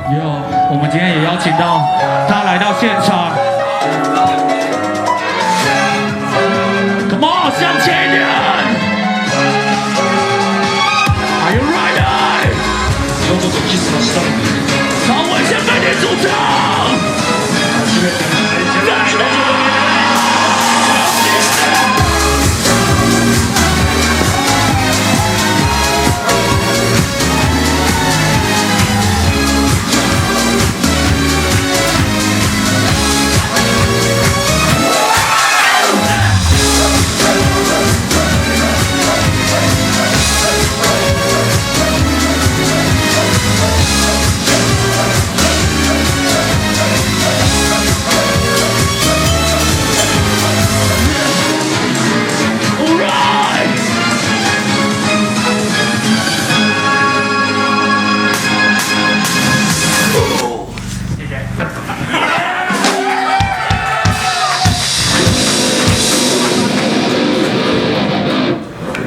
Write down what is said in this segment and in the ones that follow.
我们今天也邀请到他来到现场。Come on， 向前一点 ！Are you ready？ ようこそキスの下に。好，我先给你主唱。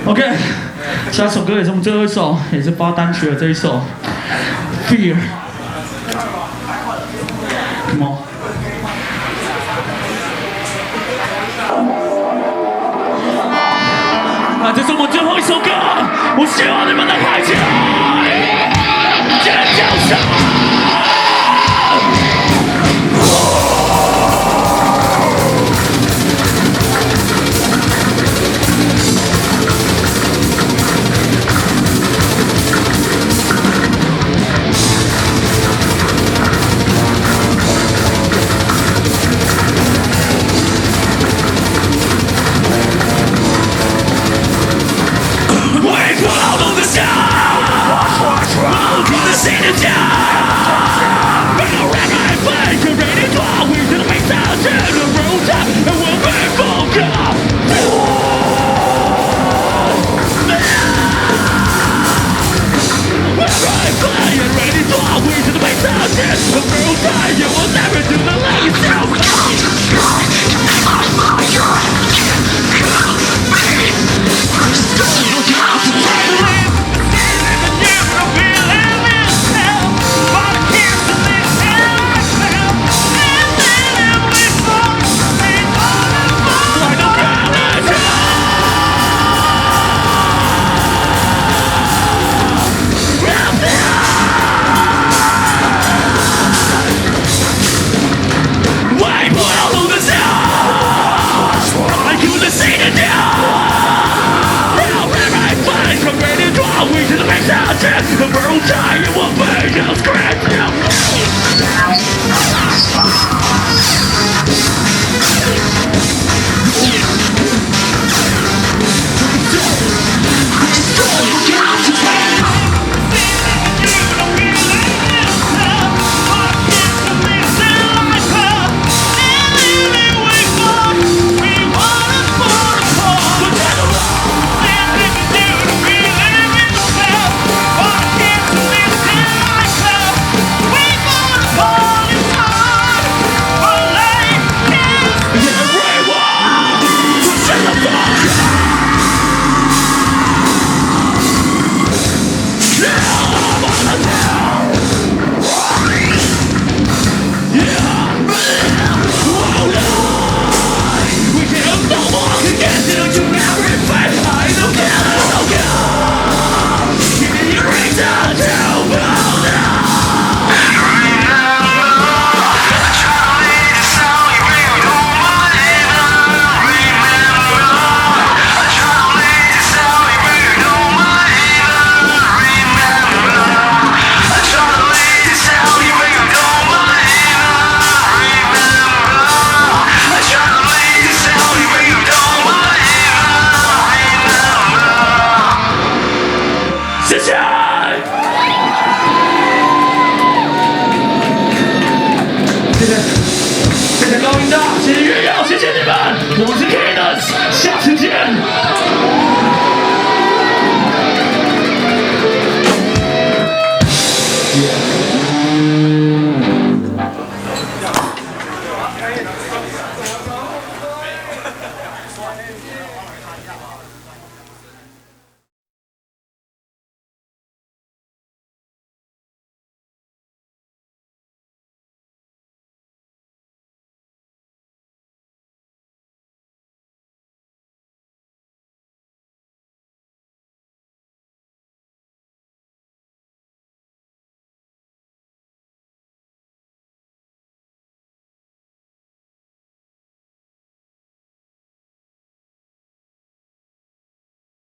OK， 下首歌也是我们最后一首，也是发单曲的这一首《Fear》。Come on。那这是我们最后一首歌，我希望你们能嗨起来，尖叫声！我是 Cadence， 下次见。Yeah.